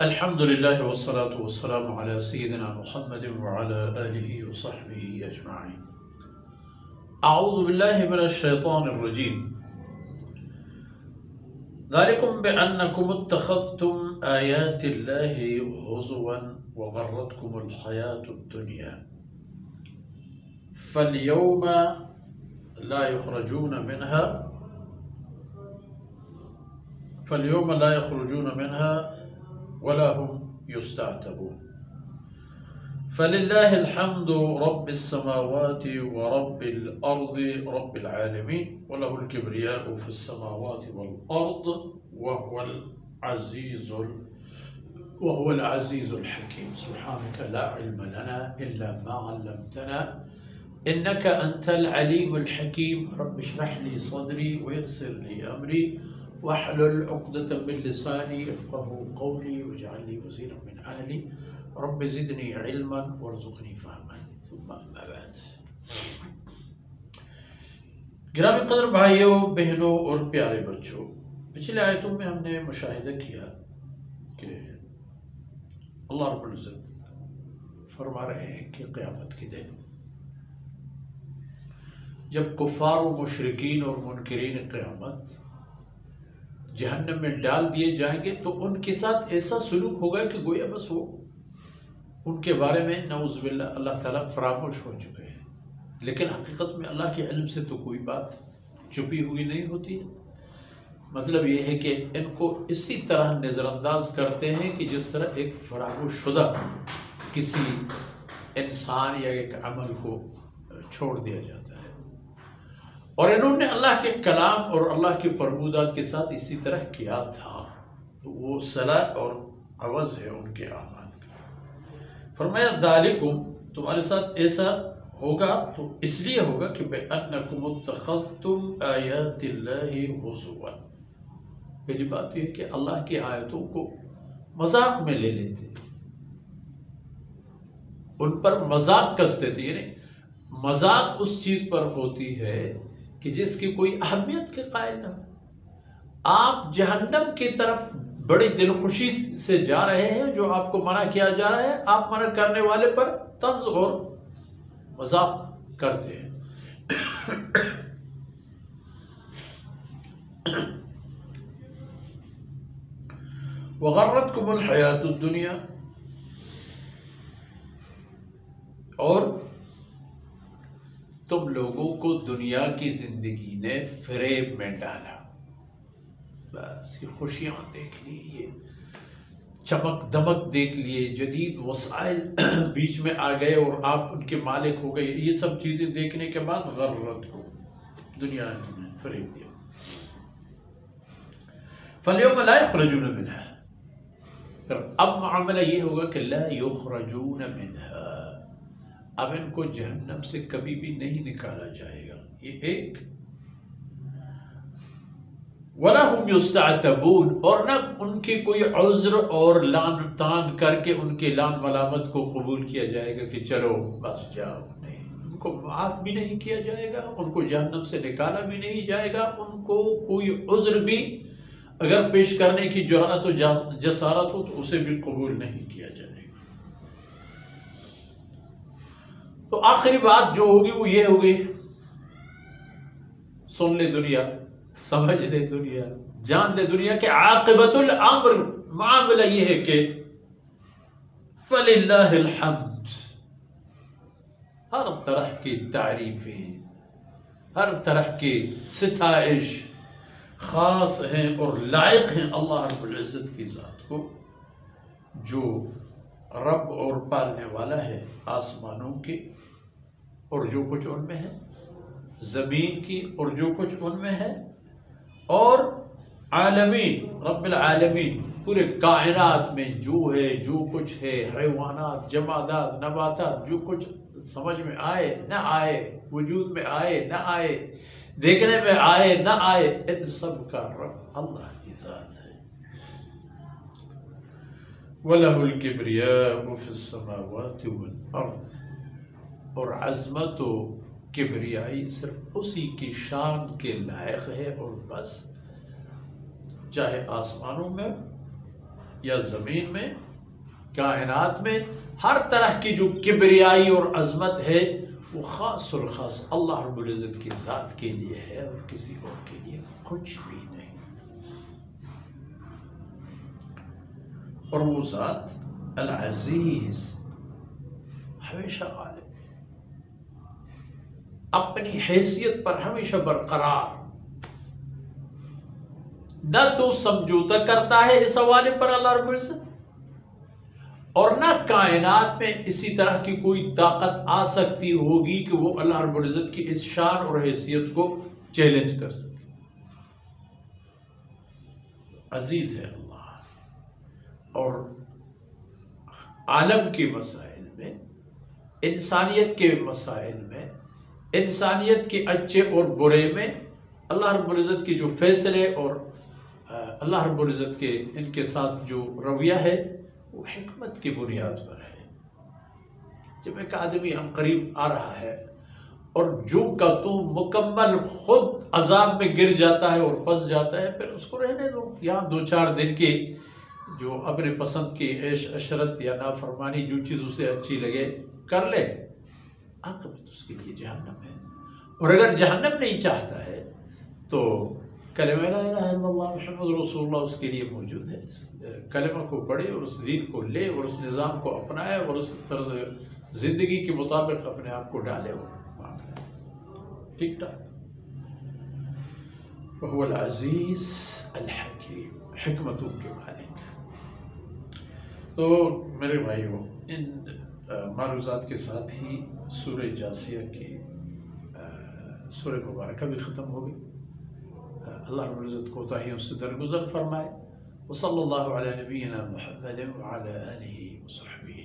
الحمد لله والصلاة والسلام على سيدنا محمد وعلى آله وصحبه أجمعين. أعوذ بالله من الشيطان الرجيم. ذلكم بأنكم اتخذتم آيات الله هزوا وغرتكم الحياة الدنيا فاليوم لا يخرجون منها ولا هم يستعتبون. فلله الحمد رب السماوات ورب الأرض رب العالمين وله الكبرياء في السماوات والأرض وهو العزيز الحكيم. سبحانك لا علم لنا إلا ما علمتنا إنك أنت العليم الحكيم. رب اشرح لي صدري ويسر لي أمري واحلل عقدة من لساني يفقهوا قولي واجعل لي وزيرا من أهلي رب زدني علما وارزقني فهما. ثم أما بعد. گرامی قدر بھائیوں، بہنوں اور پیارے بچوں، پچھلے آیتوں میں ہم نے مشاہدہ کیا کہ اللہ رب العزت فرما رہے ہیں کہ قیامت کے دن جب کفار و مشرکین اور منکرین قیامت جہنم میں ڈال دیے جائیں گے تو ان کے ساتھ ایسا سلوک ہوگا کہ گویا بس وہ ان کے بارے میں نعوذ باللہ اللہ تعالیٰ فراموش ہو چکے ہیں، لیکن حقیقت میں اللہ کے علم سے تو کوئی بات چھپی ہوئی نہیں ہوتی ہے۔ مطلب یہ ہے کہ ان کو اسی طرح نظر انداز کرتے ہیں کہ جس طرح ایک فراموش شدہ کسی انسان یا ایک عمل کو چھوڑ دیا جاتا ہے، اور انہوں نے اللہ کے کلام اور اللہ کے فرمودات کے ساتھ اسی طرح کیا تھا، تو وہ صلاح اور عوض ہے ان کے اعمال کا۔ فرمایا ذالکم، تمہارے ساتھ ایسا ہوگا تو اس لیے ہوگا کہ بِأَنَّكُمُ اتَّخَذْتُمْ آیَاتِ اللَّهِ هُزُوًا۔ پہلی بات یہ ہے کہ اللہ کی آیتوں کو مذاق میں لے لیتے، ان پر مذاق کستے تھے، یعنی مذاق اس چیز پر ہوتی ہے کہ جس کی کوئی اہمیت کے قائل نہ ہو۔ آپ جہنم کی طرف بڑی دل خوشی سے جا رہے ہیں، جو آپ کو منع کیا جا رہا ہے آپ منع کرنے والے پر طنز اور مذاق کرتے ہیں۔ وَغَرَّتْكُمُ الْحَيَاةُ الدُّنْيَا، اور تم لوگوں کو دنیا کی زندگی نے فریب میں ڈالا، بس یہ خوشیاں دیکھ لی، یہ چمک دمک دیکھ لیے، جدید وسائل بیچ میں آ گئے اور آپ ان کے مالک ہو گئے، یہ سب چیزیں دیکھنے کے بعد غرت کو دنیا نے تمہیں فریب دیا۔ فَالْيَوْمَ لَا يُخْرَجُونَ مِنْهَا، پھر اب معاملہ یہ ہوگا کہ لا يُخْرَجُونَ مِنْهَا، اب ان کو جہنم سے کبھی بھی نہیں نکالا جائے گا، یہ ایک۔ وَلَا هُمْ يُسْتَعْتَبُونَ، اور نہ ان کی کوئی عذر اور لان تان کر کے ان کے لان ملامت کو قبول کیا جائے گا کہ چلو بس جاؤ، نہیں، ان کو معاف بھی نہیں کیا جائے گا، ان کو جہنم سے نکالا بھی نہیں جائے گا، ان کو کوئی عذر بھی اگر پیش کرنے کی جرأت و جسارت ہو تو اسے بھی قبول نہیں کیا جائے گا۔ تو آخری بات جو ہوگی وہ یہ ہوگی، سن لے دنیا، سمجھ لے دنیا، جان لے دنیا کہ عاقبت الامر، معاملہ یہ ہے کہ فَلِلَّهِ الْحَمْدِ، ہر طرح کی تعریفیں، ہر طرح کی ستائش خاص ہیں اور لائق ہیں اللہ رب العزت کی ذات کو، جو رب اور پالنے والا ہے آسمانوں کے اور جو کچھ ان میں ہے، زمین کی اور جو کچھ ان میں ہے، اور عالمین، رب العالمین، پورے کائنات میں جو ہے، جو کچھ ہے، حیوانات، جمادات، نباتات، جو کچھ سمجھ میں آئے نہ آئے، وجود میں آئے نہ آئے، دیکھنے میں آئے نہ آئے، ان سب کا رب اللہ کی ذات ہے۔ وَلَهُ الْكِبْرِيَاءُ فِي السَّمَاوَاتِ وَالْأَرْضِ، اور عظمت و کبریائی صرف اسی کی شان کے لائق ہے، اور بس چاہے آسمانوں میں یا زمین میں، کائنات میں، ہر طرح کی جو کبریائی اور عظمت ہے وہ خاص اور خاص اللہ رب العزت کی ذات کے لیے ہے، اور کسی اور کے لیے کچھ بھی نہیں۔ اور وہ ذات العزیز ہمیشہ غالب، اپنی حیثیت پر ہمیشہ برقرار، نہ تو سمجھوتا کرتا ہے اس حوالے پر اللہ رب العزت، اور نہ کائنات میں اسی طرح کی کوئی طاقت آ سکتی ہوگی کہ وہ اللہ رب العزت کی اس شان اور حیثیت کو چیلنج کر سکے۔ عزیز ہے اللہ، اور عالم کے مسائل میں، انسانیت کے مسائل میں، انسانیت کے اچھے اور برے میں اللہ رب العزت کی جو فیصلے اور اللہ رب العزت کے ان کے ساتھ جو رویہ ہے وہ حکمت کی بنیاد پر ہے۔ جب ایک آدمی ہم قریب آ رہا ہے اور جو کا تو مکمل خود عذاب میں گر جاتا ہے اور پھنس جاتا ہے، پھر اس کو رہنے دو، یہاں 2-4 دن کی جو اپنے پسند کی عیش عشرت یا نافرمانی جو چیز اسے اچھی لگے کر لے، عاقبت اس کے لیے جہنم ہے۔ اور اگر جہنم نہیں چاہتا ہے تو کلمہ لا الہ الا اللہ محمد رسول اللہ اس کے لیے موجود ہے۔ اس کلمہ کو پڑھے اور اس دین کو لے اور اس نظام کو اپنائے اور اس طرز زندگی کے مطابق اپنے آپ کو ڈالے اور مانگے ٹھیک ٹھاک۔ وہو العزیز الحکیم، حکمتوں کے مالک۔ تو میرے بھائیوں، ان معروضات کے ساتھ ہی سورہ جاثیہ کی سورہ مبارکہ بھی ختم ہو گئی۔ اللہ رب العزت کوتاہیوں سے درگزر فرمائے۔ وصلی اللہ علی نبینا محمد وعلی آلہ وصحبہ